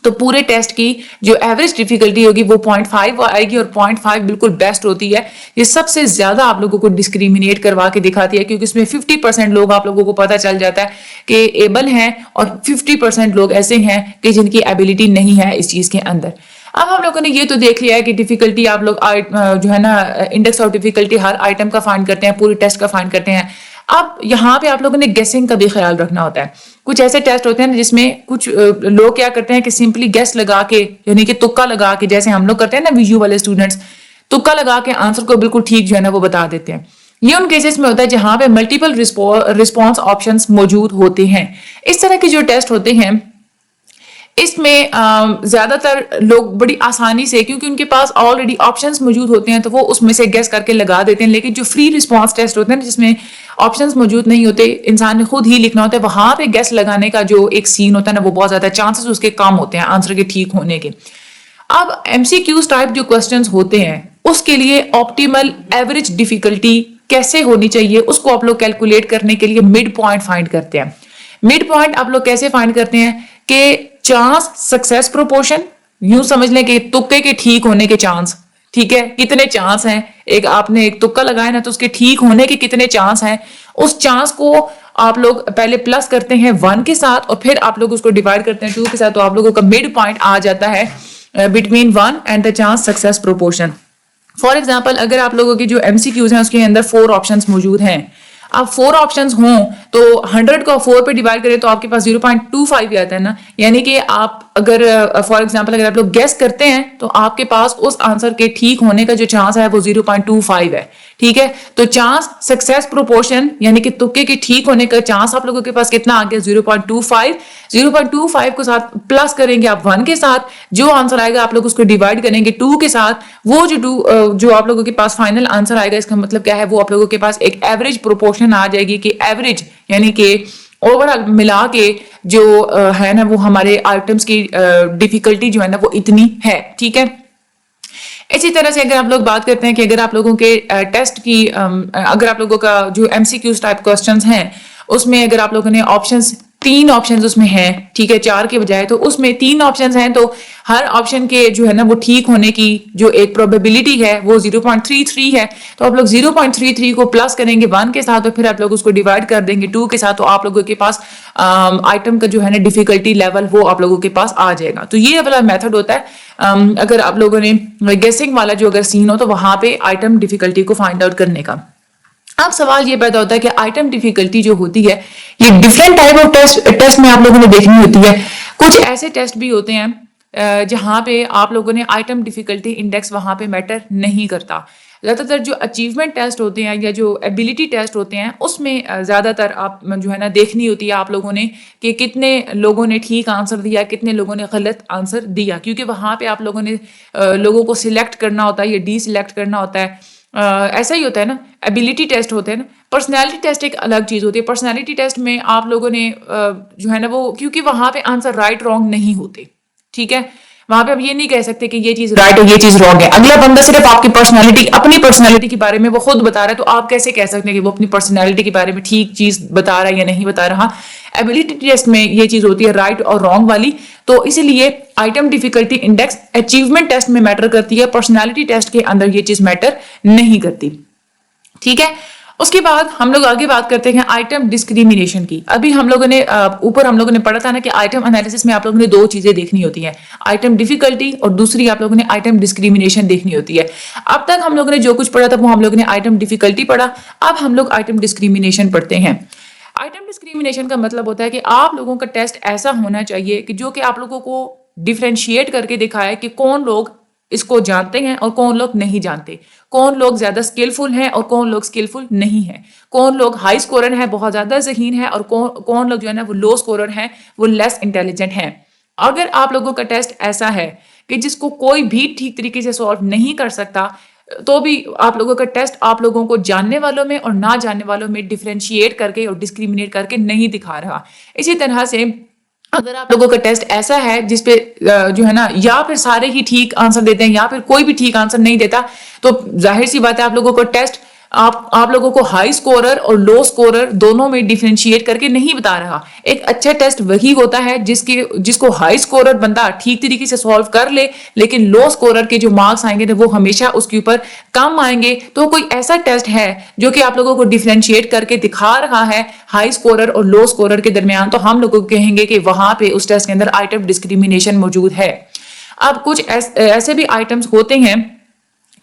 तो पूरे टेस्ट की जो एवरेज डिफिकल्टी होगी वो 0.5 आएगी, और 0.5 बिल्कुल बेस्ट होती है। ये सबसे ज्यादा आप लोगों को डिस्क्रिमिनेट करवा के दिखाती है, क्योंकि इसमें 50% लोग आप लोगों को पता चल जाता है कि एबल हैं और 50% लोग ऐसे हैं कि जिनकी एबिलिटी नहीं है इस चीज के अंदर। अब हम लोगों ने ये तो देख लिया है कि डिफिकल्टी आप लोग जो है ना index of difficulty her item का फाइंड करते हैं, पूरे टेस्ट का फाइंड करते हैं। अब यहाँ पे आप लोगों ने गेसिंग का भी ख्याल रखना होता है। कुछ ऐसे टेस्ट होते हैं जिसमें कुछ लोग क्या करते हैं कि सिंपली गेस लगा के, यानी कि तुक्का लगा के, जैसे हम लोग करते हैं ना वीयू वाले स्टूडेंट्स, तुक्का लगा के आंसर को बिल्कुल ठीक जो है ना वो बता देते हैं। یہ ان کیسز میں ہوتا ہے جہاں پہ ملٹیپل رسپانس آپشنز موجود ہوتے ہیں. اس طرح کے جو ٹیسٹ ہوتے ہیں اس میں زیادہ تر لوگ بڑی آسانی سے, کیونکہ ان کے پاس آلریڈی آپشنز موجود ہوتے ہیں, تو وہ اس میں سے گیس کر کے لگا دیتے ہیں. لیکن جو فری رسپانس ٹیسٹ ہوتے ہیں جس میں آپشنز موجود نہیں ہوتے, انسان نے خود ہی لکھنا ہوتا ہے, وہاں پہ گیس لگانے کا جو ایک سین ہوتا ہے نا, وہ بہت زیادہ چانسز اس کے کم ہوتے ہیں آنسر کے ٹھیک ہونے کے. اب ایم سی کیوز ٹائپ جو کوسچنز ہوتے ہیں اس کے لیے آپٹیمل ایوریج ڈیفیکلٹی کیسے ہونی چاہیے, اس کو آپ لوگ کیلکولیٹ کرنے کے لیے مڈ پوائنٹ فائنڈ کرتے ہیں. مڈ پوائنٹ آپ لوگ کیسے فائنڈ کرتے ہیں کہ چانس سکسیس پروپورشن, یوں سمجھ لیں کہ تکے کے ٹھیک ہونے کے چانس, ٹھیک ہے, کتنے چانس ہیں, ایک آپ نے ایک تکا لگایا نا تو اس کے ٹھیک ہونے کے کتنے چانس ہیں, اس چانس کو آپ لوگ پہلے پلس کرتے ہیں 1 کے ساتھ اور پھر آپ لوگ اس کو ڈیوائڈ کرتے ہیں 2 کے ساتھ, تو آپ لوگوں کا مڈ پوائنٹ آ جاتا ہے between 1 and the chance success proportion. For example اگر آپ لوگوں کی جو ایم سی کیوز ہیں اس کے اندر 4 آپشنز موجود ہیں, اب 4 آپشنز ہوں تو 100 کو 4 پہ ڈیوائڈ کریں تو آپ کے پاس 0.25 آتا ہے نا, یعنی کہ آپ اگر فار ایگزامپل اگر آپ لوگ گیس کرتے ہیں تو آپ کے پاس اس آنسر کے ٹھیک ہونے کا جو چانس ہے وہ 0.25 ہے, ٹھیک ہے. تو چانس سکسیس پروپورشن یعنی کہ تکے کے ٹھیک ہونے کا چانس آپ لوگوں کے پاس کتنا آ گیا 0.25. 0.25 کو ساتھ پلس کریں گے آپ 1 کے ساتھ, جو آنسر آئے گا آپ لوگ اس کو ڈیوائڈ کریں گے 2 کے ساتھ, وہ جو آپ لوگوں کے پاس فائنل آنسر آئے گا اس کا مطلب کیا ہے, وہ آپ لوگوں کے پاس ایک ایوریج پروپورشن آ جائے گی کہ ایوریج یعنی کہ اوور آل ملا کے جو ہے نا وہ ہمارے آئٹمس کی ڈیفیکلٹی جو ہے نا وہ اتنی ہے, ٹھیک ہے. اسی طرح سے اگر آپ لوگ بات کرتے ہیں کہ اگر آپ لوگوں کے ٹیسٹ کی اگر آپ لوگوں کا جو M C Qs type questions ہیں اس میں اگر آپ لوگوں نے آپشنز 3 آپشنز اس میں ہیں, ٹھیک ہے, 4 کے بجائے, تو اس میں 3 آپشنز ہیں تو ہر آپشن کے جو ہے نا وہ ٹھیک ہونے کی جو ایک پروبیبلٹی ہے وہ 0.33 ہے, تو آپ لوگ 0.33 کو پلس کریں گے 1 کے ساتھ اور پھر آپ لوگ اس کو ڈیوائڈ کر دیں گے 2 کے ساتھ, تو آپ لوگوں کے پاس آئٹم کا جو ہے نا ڈیفیکلٹی لیول وہ آپ لوگوں کے پاس آ جائے گا. تو یہ والا میتھڈ ہوتا ہے اگر آپ لوگوں نے گیسنگ والا جو اگر سین ہو تو وہاں پہ آئٹم ڈیفیکلٹی کو فائنڈ آؤٹ کرنے کا. اب سوال یہ پیدا ہوتا ہے کہ آئٹم ڈیفیکلٹی جو ہوتی ہے یہ ڈفرینٹ ٹائپ آف ٹیسٹ میں آپ لوگوں نے دیکھنی ہوتی ہے. کچھ ایسے ٹیسٹ بھی ہوتے ہیں جہاں پہ آپ لوگوں نے آئٹم ڈیفیکلٹی انڈیکس وہاں پہ میٹر نہیں کرتا. زیادہ تر جو اچیومنٹ ٹیسٹ ہوتے ہیں یا جو ایبیلٹی ٹیسٹ ہوتے ہیں اس میں زیادہ تر آپ جو ہے نا دیکھنی ہوتی ہے آپ لوگوں نے کہ کتنے لوگوں نے ٹھیک آنسر دیا, کتنے لوگوں نے غلط آنسر دیا, کیونکہ وہاں پہ آپ لوگوں نے لوگوں کو سلیکٹ کرنا ہوتا ہے یا ڈی سلیکٹ کرنا ہوتا ہے. ایسا ہی ہوتا ہے نا, ایبیلٹی ٹیسٹ ہوتے ہیں نا. پرسنالٹی ٹیسٹ ایک الگ چیز ہوتی ہے. پرسنالٹی ٹیسٹ میں آپ لوگوں نے جو ہے نا وہ کیونکہ وہاں پہ آنسر رائٹ رانگ نہیں ہوتے, ٹھیک ہے, وہاں پہ آپ یہ نہیں کہہ سکتے کہ یہ چیز رائٹ ہے یہ چیز رانگ ہے. اگلا بندہ صرف آپ کی پرسنالٹی اپنی پرسنالٹی کے بارے میں وہ خود بتا رہا ہے, تو آپ کیسے کہہ سکتے ہیں کہ وہ اپنی پرسنالٹی کے بارے میں ٹھیک چیز بتا رہا ہے یا نہیں بتا رہا. ایبیلٹی ٹیسٹ میں یہ چیز ہوتی ہے رائٹ اور رانگ والی, تو اسی لیے item difficulty index achievement test میں میٹر کرتی ہے, پرسنالٹی ٹیسٹ کے اندر یہ چیز میٹر نہیں کرتی, ٹھیک ہے. اس کے بعد ہم لوگ آگے بات کرتے ہیں آئٹم ڈسکریمنیشن کی. ابھی ہم لوگوں نے اوپر ہم لوگوں نے پڑھا تھا نا کہ آئٹم انالیسس میں آپ لوگوں نے 2 چیزیں دیکھنی ہوتی ہیں, آئٹم ڈیفیکلٹی اور دوسری آپ لوگوں نے آئٹم ڈسکریمنیشن دیکھنی ہوتی ہے. اب تک ہم لوگوں نے جو کچھ پڑھا تھا وہ ہم لوگوں نے آئٹم ڈیفیکلٹی پڑھا, اب ہم لوگ آئٹم ڈسکریمنیشن پڑھتے ہیں. آئٹم ڈسکریمنیشن کا مطلب ہوتا ہے کہ آپ لوگوں کا ٹیسٹ ایسا ہونا چاہیے کہ جو کہ آپ لوگوں کو ڈیفرینشیٹ کر کے دکھائے کہ کون لوگ اس کو جانتے ہیں اور کون لوگ نہیں جانتے, کون لوگ زیادہ اسکلفل ہیں اور کون لوگ اسکلفل نہیں ہیں, کون لوگ ہائی اسکورر ہیں بہت زیادہ ذہین ہے اور کون لوگ جو ہے نا وہ لو اسکورر ہیں وہ لیس انٹیلیجنٹ ہیں. اگر آپ لوگوں کا ٹیسٹ ایسا ہے کہ جس کو کوئی بھی ٹھیک طریقے سے سالو نہیں کر سکتا, تو بھی آپ لوگوں کا ٹیسٹ آپ لوگوں کو جاننے والوں میں اور نہ جاننے والوں میں ڈیفرینشیٹ کر کے اور ڈسکریمنیٹ کر کے نہیں دکھا رہا. اسی طرح سے اگر آپ لوگوں کا ٹیسٹ ایسا ہے جس پہ جو ہے نا یا پھر سارے ہی ٹھیک آنسر دیتے ہیں یا پھر کوئی بھی ٹھیک آنسر نہیں دیتا, تو ظاہر سی بات ہے آپ لوگوں کو ٹیسٹ آپ لوگوں کو ہائی اسکورر اور لو اسکورر دونوں میں ڈیفرینشیٹ کر کے نہیں بتا رہا. ایک اچھا ٹیسٹ وہی ہوتا ہے جس کو ہائی اسکورر بندہ ٹھیک طریقے سے سالو کر لے, لیکن لو اسکورر کے جو مارکس آئیں گے وہ ہمیشہ اس کے اوپر کم آئیں گے. تو کوئی ایسا ٹیسٹ ہے جو کہ آپ لوگوں کو ڈیفرینشیٹ کر کے دکھا رہا ہے ہائی اسکورر اور لو اسکورر کے درمیان, تو ہم لوگوں کو کہیں گے کہ وہاں پہ اس ٹیسٹ کے اندر آئٹم ڈسکریمنیشن موجود ہے. اب کچھ ایسے بھی آئٹمس ہوتے ہیں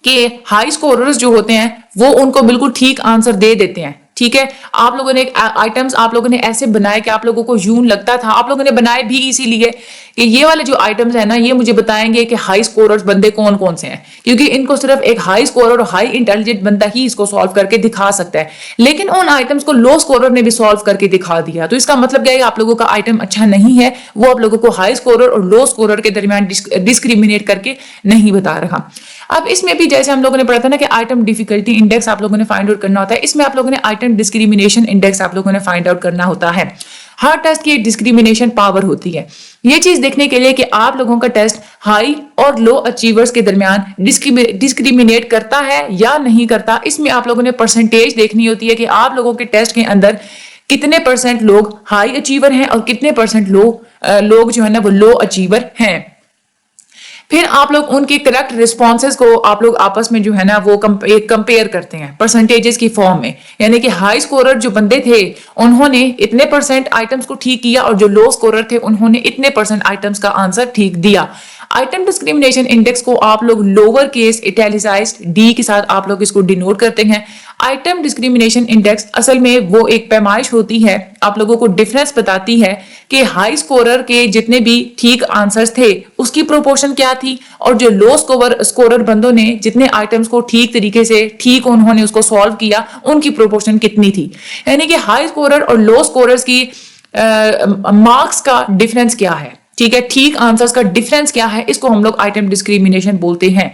کہ ہائی اسکوررز جو ہوتے ہیں وہ ان کو بالکل ٹھیک آنسر دے دیتے ہیں, ठीक है। आप लोगों ने आइटम्स आप लोगों ने ऐसे बनाए कि आप लोगों को यूं लगता था, आप लोगों ने बनाए भी इसीलिए कि ये वाले जो आइटम्स है ना, ये मुझे बताएंगे कि हाई स्कोरर्स बंदे कौन कौन से हैं, क्योंकि इनको सिर्फ एक हाई स्कोरर और हाई इंटेलिजेंट बंदा ही इसको सॉल्व करके दिखा सकता है। लेकिन उन आइटम्स को लो स्कोरर ने भी सॉल्व करके दिखा दिया, तो इसका मतलब क्या है, आप लोगों का आइटम अच्छा नहीं है, वो आप लोगों को हाई स्कोरर और लो स्कोरर के दरमियान डिस्क्रिमिनेट करके नहीं बता रहा। अब इसमें भी जैसे हम लोगों ने पढ़ा था ना कि आइटम डिफिकल्टी इंडेक्स आप लोगों ने फाइंड आउट करना होता है, इसमें आप लोगों ने आइटम डिस्क्रिमिनेशन इंडेक्स आप लोगों ने फाइंड आउट करना होता है। हर टेस्ट की एक डिस्क्रिमिनेशन पावर होती है, ये चीज देखने के लिए कि आप लोगों का टेस्ट हाई और लो अचीवर्स के दरमियान डिस्क्रिमिनेट करता है या नहीं करता। इसमें आप लोगों ने परसेंटेज देखनी होती है कि आप लोगों के टेस्ट के अंदर कितने परसेंट लोग हाई अचीवर हैं और कितने परसेंट लोग जो है ना वो लो अचीवर हैं। फिर आप लोग उनके करेक्ट रिस्पॉन्सेज को आप लोग आपस में जो है ना वो कंपेयर करते हैं परसेंटेजेस की फॉर्म में, यानी कि हाई स्कोरर जो बंदे थे उन्होंने इतने परसेंट आइटम्स को ठीक किया और जो लो स्कोरर थे उन्होंने इतने परसेंट आइटम्स का आंसर ठीक दिया। आइटम डिस्क्रिमिनेशन इंडेक्स को आप लोग लोअर केस इटैलिसाइज्ड डी के साथ आप लोग इसको डिनोट करते हैं। आइटम डिस्क्रिमिनेशन इंडेक्स असल में वो एक पैमाइश होती है, आप लोगों को डिफरेंस बताती है कि हाई स्कोरर के जितने भी ठीक आंसर्स थे उसकी प्रोपोर्शन क्या थी और जो लो स्कोरर बंदों ने जितने आइटम्स को ठीक तरीके से ठीक उन्होंने उसको सॉल्व किया उनकी प्रोपोर्शन कितनी थी। यानी कि हाई स्कोरर और लो स्कोरर्स की मार्क्स का डिफरेंस क्या है, ठीक है, ठीक आंसर्स का डिफरेंस क्या है, इसको हम लोग आइटम डिस्क्रिमिनेशन बोलते हैं।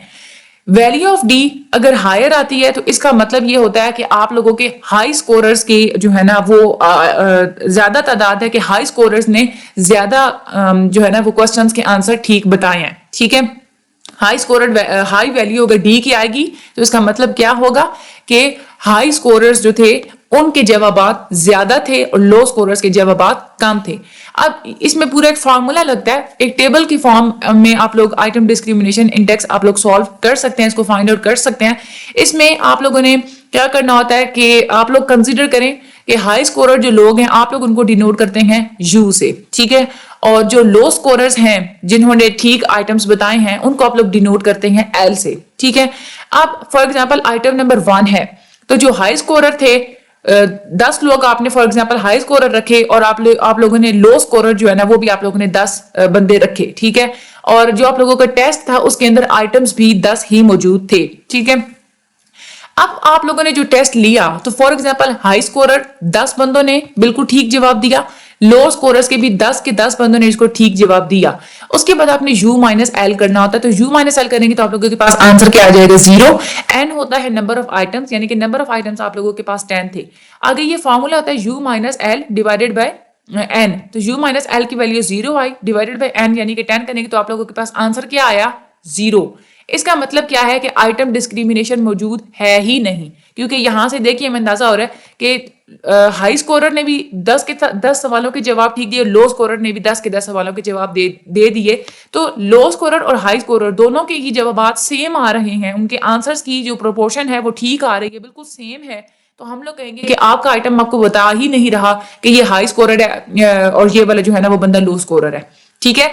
वैल्यू ऑफ डी अगर हायर आती है तो इसका मतलब ये होता है कि आप लोगों के हाई स्कोरर्स की जो है ना वो ज्यादा तादाद है कि हाई स्कोरर्स ने ज्यादा जो है ना वो क्वेश्चंस के आंसर ठीक बताए हैं, ठीक है। हाई वैल्यू अगर डी की आएगी तो इसका मतलब क्या होगा कि हाई स्कोरर्स जो थे उनके जवाबात ज्यादा थे और लो स्कोरर्स के जवाबात कम थे। अब इसमें पूरा एक फार्मूला लगता है, एक टेबल की फॉर्म में आप लोग आइटम डिस्क्रिमिनेशन इंडेक्स आप लोग सॉल्व कर सकते हैं, इसको फाइंड आउट कर सकते हैं। इसमें आप लोगों ने क्या करना होता है कि आप लोग कंसीडर करें कि हाई स्कोरर जो लोग हैं आप लोग उनको डिनोट करते हैं यू से, ठीक है, और जो लो स्कोरर्स हैं जिन्होंने ठीक आइटम्स बताए हैं उनको आप लोग डिनोट करते हैं एल से, ठीक है। अब फॉर एग्जांपल आइटम नंबर 1 है, तो जो हाई स्कोरर थे 10 लोग आपने फॉर एग्जांपल हाई स्कोरर रखे और आप लोगों ने लो स्कोरर जो है ना वो भी आप लोगों ने 10 बंदे रखे, ठीक है, और जो आप लोगों का टेस्ट था उसके अंदर आइटम्स भी 10 ही मौजूद थे, ठीक है। अब आप लोगों ने जो टेस्ट लिया तो फॉर एग्जांपल हाई स्कोरर 10 बंदों ने बिल्कुल ठीक जवाब दिया, लो स्कोरर्स के भी 10 के 10 बंदों ने इसको ठीक जवाब दिया। उसके बाद आपने u माइनस एल करना होता है, तो u माइनस एल करेंगे तो आप लोगों के पास आंसर क्या आ जाएगा 0। n होता है नंबर ऑफ आइटम्स, यानी कि नंबर ऑफ आइटम्स आप लोगों के पास 10 थे। आगे ये फॉर्मूला होता है u minus L divided by n, तो u माइनस एल की value 0 I divided by n यानी कि 10 करेंगे तो आप लोगों के पास आंसर क्या आया 0। इसका मतलब क्या है कि आइटम डिस्क्रिमिनेशन मौजूद है ही नहीं, क्योंकि यहां से देखिए हमें अंदाजा हो रहा है कि हाई स्कोरर ने भी 10 के 10 सवालों के जवाब ठीक दिए, लो स्कोरर ने भी 10 के 10 सवालों के जवाब दे दिए, तो लो स्कोरर और हाई स्कोरर दोनों के ही जवाबात सेम आ रहे हैं, उनके आंसर्स की जो प्रोपोर्शन है वो ठीक आ रही है, बिल्कुल सेम है। तो हम लोग कहेंगे कि आपका आइटम आपको बता ही नहीं रहा कि ये हाई स्कोरर है और ये वाला जो है ना वो बंदा लो स्कोरर है, ठीक है,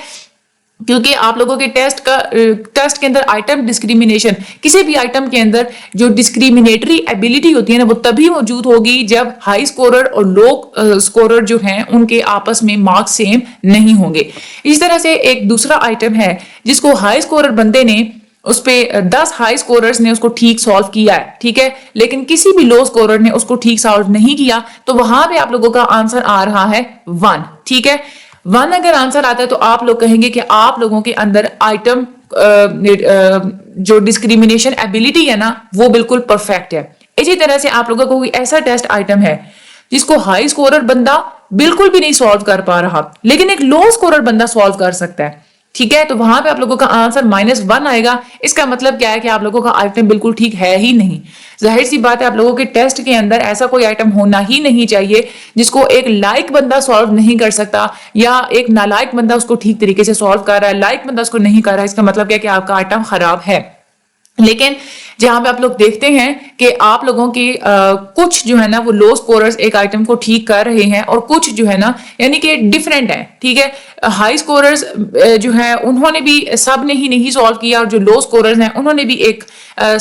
क्योंकि आप लोगों के टेस्ट के अंदर आइटम डिस्क्रिमिनेशन, किसी भी आइटम के अंदर जो डिस्क्रिमिनेटरी एबिलिटी होती है ना वो तभी मौजूद होगी जब हाई स्कोरर और लो स्कोरर जो हैं उनके आपस में मार्क्स सेम नहीं होंगे। इस तरह से एक दूसरा आइटम है जिसको हाई स्कोरर बंदे ने उस पे 10 हाई स्कोरर्स ने उसको ठीक सॉल्व किया है, ठीक है, लेकिन किसी भी लो स्कोरर ने उसको ठीक सॉल्व नहीं किया, तो वहां पे आप लोगों का आंसर आ रहा है 1, ठीक है। 1 अगर आंसर आता है तो आप लोग कहेंगे कि आप लोगों के अंदर आइटम जो डिस्क्रिमिनेशन एबिलिटी है ना वो बिल्कुल परफेक्ट है। इसी तरह से आप लोगों को कोई ऐसा टेस्ट आइटम है जिसको हाई स्कोरर बंदा बिल्कुल भी नहीं सॉल्व कर पा रहा लेकिन एक लो स्कोरर बंदा सॉल्व कर सकता है, ठीक है, तो वहां पे आप लोगों का आंसर -1 आएगा। इसका मतलब क्या है कि आप लोगों का आइटम बिल्कुल ठीक है ही नहीं। जाहिर सी बात है आप लोगों के टेस्ट के अंदर ऐसा कोई आइटम होना ही नहीं चाहिए जिसको एक लायक बंदा सॉल्व नहीं कर सकता या एक नालायक बंदा उसको ठीक तरीके से सॉल्व कर रहा है, लायक बंदा उसको नहीं कर रहा है, इसका मतलब क्या है कि आपका आइटम खराब है। لیکن جہاں پہ آپ لوگ دیکھتے ہیں کہ آپ لوگوں کی کچھ جو ہے نا وہ لو سکوررز ایک آئٹم کو ٹھیک کر رہے ہیں اور کچھ جو ہے نا یعنی کہ ڈیفرنٹ ہے. ٹھیک ہے, ہائی سکوررز جو ہے انہوں نے بھی سب نے ہی نہیں سالو کیا, اور جو لو سکوررز ہیں انہوں نے بھی ایک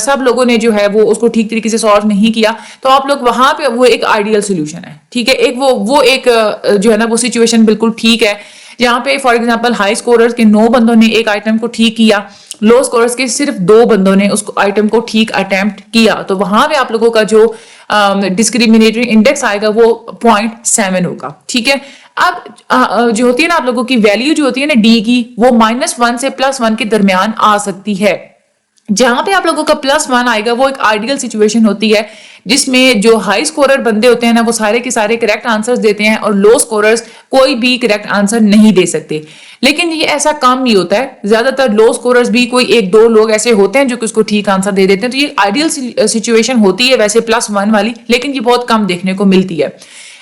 سب لوگوں نے جو ہے وہ اس کو ٹھیک طریقے سے سالو نہیں کیا. تو آپ لوگ وہاں پہ وہ ایک آئیڈیل سولوشن ہے. ٹھیک ہے, ایک وہ ایک جو ہے نا وہ سچویشن بالکل ٹھیک ہے جہاں پہ فار ایگزامپل ہائی سکوررز کے 9 بندوں نے ایک آئٹم کو ٹھیک کیا, لو سکوررز کے صرف 2 بندوں نے اس آئٹم کو ٹھیک اٹیمپٹ کیا. تو وہاں پہ آپ لوگوں کا جو ڈسکریمنیٹری انڈیکس آئے گا وہ 0.7 ہوگا. ٹھیک ہے, اب جو ہوتی ہے نا آپ لوگوں کی ویلیو جو ہوتی ہے نا ڈی کی, وہ -1 سے +1 کے درمیان آ سکتی ہے. جہاں پہ آپ لوگوں کا +1 آئے گا وہ ایک آئیڈیل سچویشن ہوتی ہے جس میں جو ہائی سکورر بندے ہوتے ہیں نا وہ سارے کے سارے کریکٹ آنسرز دیتے ہیں اور لو سکوررز کوئی بھی کریکٹ آنسر نہیں دے سکتے. لیکن یہ ایسا کام نہیں ہوتا ہے, زیادہ تر لو سکوررز بھی کوئی 1-2 لوگ ایسے ہوتے ہیں جو کہ اس کو ٹھیک آنسر دے دیتے ہیں. تو یہ آئیڈیل سچویشن ہوتی ہے ویسے +1 والی, لیکن یہ بہت کم دیکھنے کو ملتی ہے.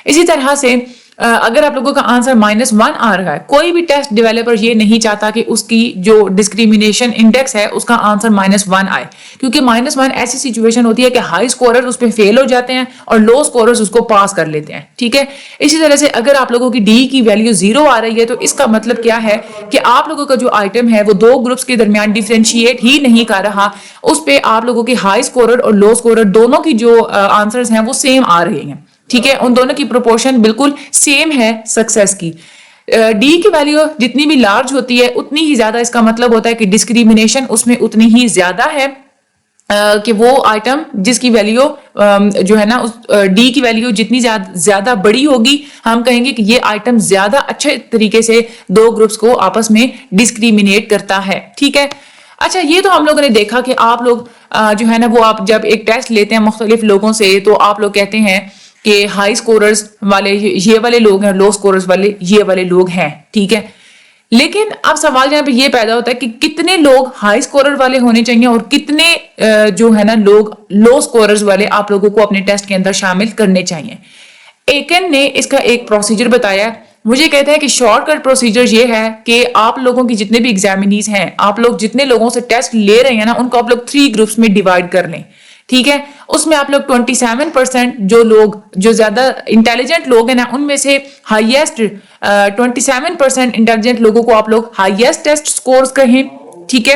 اسی طرح سے اگر آپ لوگوں کا آنسر -1 آ رہا ہے, کوئی بھی ٹیسٹ ڈیولپر یہ نہیں چاہتا کہ اس کی جو ڈسکریمنیشن انڈیکس ہے اس کا آنسر -1 آئے, کیونکہ -1 ایسی سچویشن ہوتی ہے کہ ہائی سکورر اس پہ فیل ہو جاتے ہیں اور لو سکوررز اس کو پاس کر لیتے ہیں. ٹھیک ہے, اسی طرح سے اگر آپ لوگوں کی ڈی کی ویلیو 0 آ رہی ہے تو اس کا مطلب کیا ہے کہ آپ لوگوں کا جو آئٹم ہے وہ 2 گروپس کے درمیان ڈیفرینشیٹ ہی نہیں کر رہا, اس پہ آپ لوگوں کی ہائی سکورر اور لو سکورر دونوں کی جو آنسرز ہیں وہ سیم آ رہے ہیں. ٹھیک ہے, ان دونوں کی پروپورشن بالکل سیم ہے سکسیس کی. ڈی کی ویلیو جتنی بھی لارج ہوتی ہے اتنی ہی زیادہ اس کا مطلب ہوتا ہے کہ ڈسکریمنیشن اس میں اتنی ہی زیادہ ہے کہ وہ آئٹم جس کی ویلیو جو ہے نا ڈی کی ویلیو جتنی زیادہ بڑی ہوگی, ہم کہیں گے کہ یہ آئٹم زیادہ اچھے طریقے سے 2 گروپس کو آپس میں ڈسکریمنیٹ کرتا ہے. ٹھیک ہے, اچھا یہ تو ہم لوگوں نے دیکھا کہ آپ لوگ جو ہے نا وہ آپ جب ایک ٹیسٹ لیتے ہیں مختلف لوگوں سے تو آپ لوگ کہتے ہیں کہ ہائی سکوررز والے یہ والے لوگ ہیں, لو سکوررز والے یہ والے لوگ ہیں. ٹھیک ہے, لیکن اب سوال یہاں پہ یہ پیدا ہوتا ہے کہ کتنے لوگ ہائی سکورر والے ہونے چاہیے اور کتنے جو ہے نا لوگ لو سکوررز والے آپ لوگوں کو اپنے ٹیسٹ کے اندر شامل کرنے چاہیے. ایکن نے اس کا ایک پروسیجر بتایا. مجھے کہتے ہیں کہ شارٹ کٹ پروسیجر یہ ہے کہ آپ لوگوں کی جتنے بھی ایگزامینیز ہیں, آپ لوگ جتنے لوگوں سے ٹیسٹ لے رہے ہیں نا ان کو آپ لوگ 3 گروپس میں ڈیوائڈ کر لیں. ٹھیک ہے, اس میں آپ لوگ 27% جو لوگ جو زیادہ انٹیلیجنٹ لوگ ہیں نا ان میں سے ہائیسٹ 27% انٹیلیجنٹ لوگوں کو آپ لوگ ہائیسٹ ٹیسٹ سکورز کہیں. ٹھیک ہے,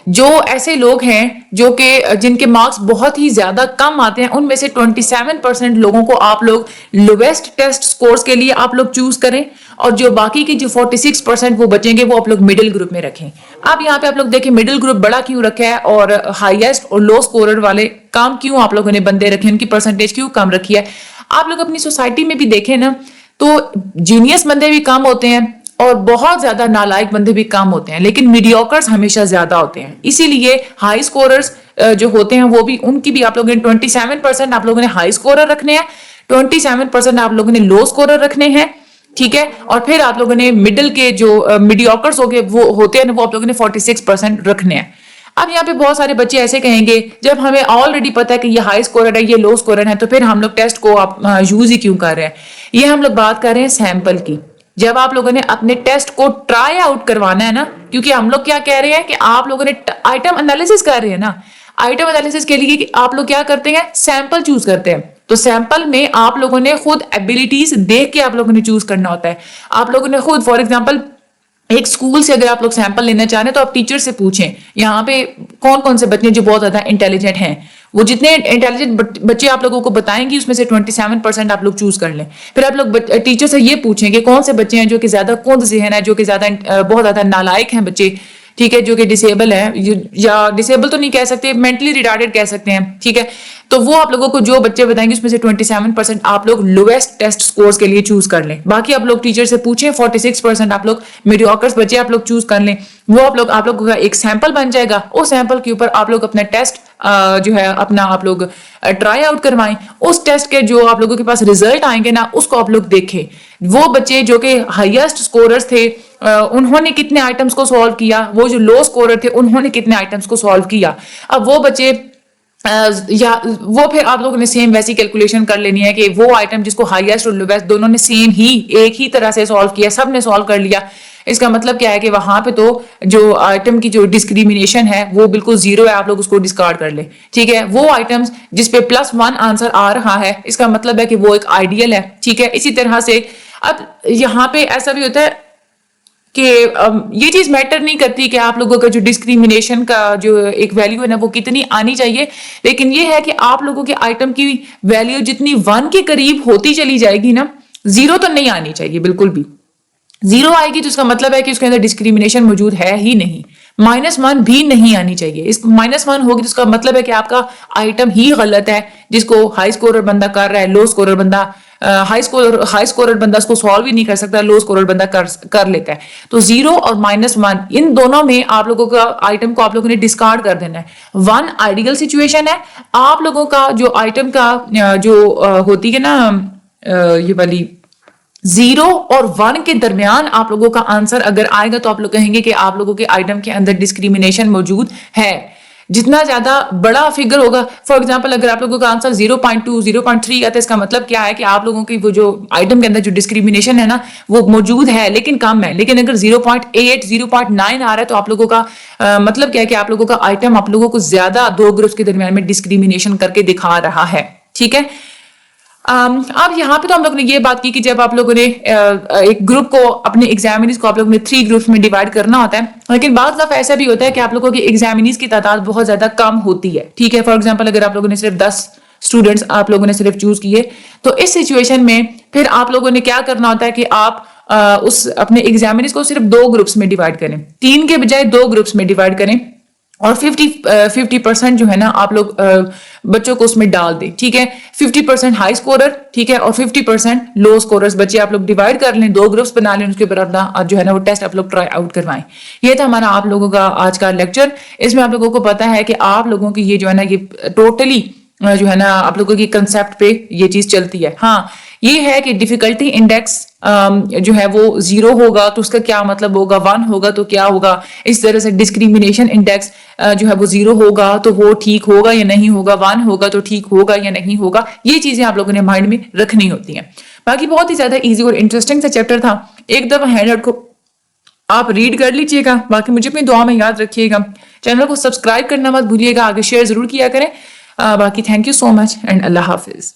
جو ایسے لوگ ہیں جو کہ جن کے مارکس بہت ہی زیادہ کم آتے ہیں ان میں سے 27% لوگوں کو آپ لوگ لویسٹ ٹیسٹ سکورز کے لیے آپ لوگ چوز کریں, اور جو باقی کی جو 46% وہ بچیں گے وہ آپ لوگ مڈل گروپ میں رکھیں. اب یہاں پہ آپ لوگ دیکھیں مڈل گروپ بڑا کیوں رکھا ہے اور ہائیسٹ اور لو سکورر والے کام کیوں آپ لوگوں نے بندے رکھے, ان کی پرسنٹیج کیوں کم رکھی ہے. آپ لوگ اپنی سوسائٹی میں بھی دیکھیں نا تو جینیس بندے بھی کم ہوتے ہیں اور بہت زیادہ نالائق بندے بھی کم ہوتے ہیں, لیکن میڈیوکرز ہمیشہ زیادہ ہوتے ہیں. اسی لیے ہائی سکوررز جو ہوتے ہیں وہ بھی ان کی بھی آپ لوگوں نے 27% آپ لوگوں نے ہائی سکورر رکھنے ہیں, 27% آپ لوگوں نے لو سکورر رکھنے ہیں. ٹھیک ہے, اور پھر آپ لوگوں نے مڈل کے جو میڈیوکرز وہ ہوتے ہیں وہ آپ لوگوں نے 46% رکھنے ہیں. اب یہاں پہ بہت سارے بچے ایسے کہیں گے جب ہمیں آلریڈی پتا ہے کہ یہ ہائی سکورر ہے یہ لو سکورر ہے تو پھر ہم لوگ ٹیسٹ کو یوز ہی کیوں کر رہے ہیں. یہ ہم لوگ بات کر رہے ہیں سیمپل کی. جب آپ لوگوں نے اپنے ٹیسٹ کو ٹرائی آؤٹ کروانا ہے نا, کیونکہ ہم لوگ کیا کہہ رہے ہیں کہ آپ لوگوں نے آئٹم انالیسس کر رہے ہیں نا, آئٹم انالیسس کے لیے آپ لوگ کیا کرتے ہیں سیمپل چوز کرتے ہیں. تو سیمپل میں آپ لوگوں نے خود ایبیلٹیز دیکھ کے آپ لوگوں نے چوز کرنا ہوتا ہے. آپ لوگوں نے خود فار ایگزامپل ایک اسکول سے اگر آپ لوگ سیمپل لینا چاہ رہے ہیں تو آپ ٹیچر سے پوچھیں یہاں پہ کون کون سے بچے جو بہت زیادہ انٹیلیجنٹ ہیں, وہ جتنے انٹیلیجنٹ بچے آپ لوگوں کو بتائیں گی اس میں سے 27% آپ لوگ چوز کر لیں. پھر آپ لوگ ٹیچر سے یہ پوچھیں کہ کون سے بچے ہیں جو کہ زیادہ کند ذہن ہے, جو کہ زیادہ بہت زیادہ نالائق ہیں بچے. ٹھیک ہے, جو کہ ڈسیبل ہے یا ڈسیبل تو نہیں کہہ سکتے, مینٹلی ریٹارڈیڈ کہہ سکتے ہیں. ٹھیک ہے, تو وہ آپ لوگوں کو جو بچے بتائیں گے اس میں سے 27% آپ لوگ لویسٹ ٹیسٹ سکورز کے لیے چوز کر لیں. باقی آپ لوگ ٹیچر سے پوچھیں, 46% آپ لوگ میڈیوکرز بچے آپ لوگ چوز کر لیں. وہ آپ لوگوں کا ایک سیمپل بن جائے گا. اس سیمپل کے اوپر آپ لوگ اپنا ٹیسٹ جو ہے اپنا آپ لوگ ٹرائی آؤٹ کروائیں. اس ٹیسٹ کے جو آپ لوگوں کے پاس ریزلٹ آئیں گے نا اس کو آپ لوگ دیکھیں. وہ بچے جو کہ ہائیسٹ سکوررز تھے انہوں نے کتنے آئٹمس کو سالو کیا, وہ جو لو سکورر تھے انہوں نے کتنے آئٹمس کو سالو کیا. اب وہ بچے یا وہ پھر آپ لوگوں نے سیم ویسی کیلکولیشن کر لینی ہے کہ وہ آئٹم جس کو ہائیسٹ اور لویسٹ دونوں نے سیم ہی ایک ہی طرح سے سالو کیا, سب نے سالو کر لیا, اس کا مطلب کیا ہے کہ وہاں پہ تو جو آئٹم کی جو ڈسکریمنیشن ہے وہ بالکل زیرو ہے, آپ لوگ اس کو ڈسکارڈ کر لیں. ٹھیک ہے, وہ آئٹمس جس پہ +1 آنسر آ رہا ہے اس کا مطلب ہے کہ وہ ایک آئیڈیل ہے. ٹھیک ہے, اسی طرح سے اب یہاں پہ ایسا بھی ہوتا ہے کہ یہ چیز میٹر نہیں کرتی کہ آپ لوگوں کا جو ڈسکریمنیشن کا جو ایک ویلیو ہے نا وہ کتنی آنی چاہیے, لیکن یہ ہے کہ آپ لوگوں کے آئٹم کی ویلیو جتنی 1 کے قریب ہوتی چلی جائے گی نا, 0 تو نہیں آنی چاہیے بالکل بھی. 0 آئے گی تو اس کا مطلب ہے کہ اس کے اندر ڈسکریمنیشن موجود ہے ہی نہیں. -1 بھی نہیں آنی چاہیے. اس -1 ہوگی تو اس کا مطلب ہے کہ آپ کا آئٹم ہی غلط ہے, جس کو ہائی اسکورر بندہ کر رہا ہے, لو اسکورر بندہ ہائی اسکورر بندہ اس کو سالو ہی نہیں کر سکتا, لو اسکورر بندہ کر لیتا ہے. تو 0 اور -1 ان دونوں میں آپ لوگوں کا آئٹم کو آپ لوگوں نے ڈسکارڈ کر دینا ہے. 1 آئیڈیل سچویشن ہے, آپ لوگوں کا جو آئٹم کا جو ہوتی ہے نا یہ والی 0 اور 1 کے درمیان آپ لوگوں کا آنسر اگر آئے گا تو آپ لوگ کہیں گے کہ آپ لوگوں کے آئٹم کے اندر ڈسکریمنیشن موجود ہے. جتنا زیادہ بڑا فگر ہوگا, فار ایگزامپل اگر آپ لوگوں کا آنسر 0.2 0.3 آتا ہے, اس کا مطلب کیا ہے کہ آپ لوگوں کی وہ جو آئٹم کے اندر جو ڈسکریمنیشن ہے نا وہ موجود ہے لیکن کم ہے. لیکن اگر 0.8 0.9 آ رہا ہے تو آپ لوگوں کا مطلب کیا ہے کہ آپ لوگوں کا آئٹم آپ لوگوں کو زیادہ دو گروپس کے درمیان میں ڈسکریمنیشن کر کے دکھا رہا ہے. ٹھیک ہے, اب یہاں پہ تو ہم لوگ نے یہ بات کی کہ جب آپ لوگوں نے ایک گروپ کو اپنے ایگزامینرز کو آپ لوگوں نے 3 گروپس میں ڈیوائڈ کرنا ہوتا ہے, لیکن بعض دفعہ ایسا بھی ہوتا ہے کہ آپ لوگوں کے ایگزامینرز کی تعداد بہت زیادہ کم ہوتی ہے. ٹھیک ہے, فار ایگزامپل اگر آپ لوگوں نے صرف 10 اسٹوڈنٹس آپ لوگوں نے صرف چوز کیے تو اس سچویشن میں پھر آپ لوگوں نے کیا کرنا ہوتا ہے کہ آپ اس اپنے ایگزامینرز کو صرف 2 گروپس میں ڈیوائڈ کریں, 3 کے بجائے 2 گروپس میں ڈیوائڈ کریں, اور 50% جو ہے نا آپ لوگ بچوں کو اس میں ڈال دیں. ٹھیک ہے, 50% ہائی اسکورر, ٹھیک ہے, اور 50% لو اسکوررز بچے آپ لوگ ڈیوائڈ کر لیں, 2 گروپس بنا لیں, اس کے اوپر اپنا جو ہے نا وہ ٹیسٹ آپ لوگ ٹرائی آؤٹ کروائیں. یہ تھا ہمارا آپ لوگوں کا آج کا لیکچر. اس میں آپ لوگوں کو پتا ہے کہ آپ لوگوں کی یہ جو ہے نا یہ ٹوٹلی جو ہے نا آپ لوگوں کی کنسپٹ پہ یہ چیز چلتی ہے. ہاں یہ ہے کہ ڈیفیکلٹی انڈیکس جو ہے وہ 0 ہوگا تو اس کا کیا مطلب ہوگا, 1 ہوگا تو کیا ہوگا, اس طرح سے ڈسکریمنیشن انڈیکس جو ہے وہ 0 ہوگا تو وہ ٹھیک ہوگا یا نہیں ہوگا, 1 ہوگا تو ٹھیک ہوگا یا نہیں ہوگا. یہ چیزیں آپ لوگوں نے مائنڈ میں رکھنی ہوتی ہیں. باقی بہت ہی زیادہ ایزی اور انٹرسٹنگ سا چیپٹر تھا. ایک دفعہ ہینڈ آؤٹ کو آپ ریڈ کر لیجیے گا, باقی مجھے اپنی دعا میں یاد رکھیے گا. چینل کو سبسکرائب کرنا مت بھولیے گا, آگے شیئر ضرور کیا کریں. باقی thank you so much and اللہ حافظ.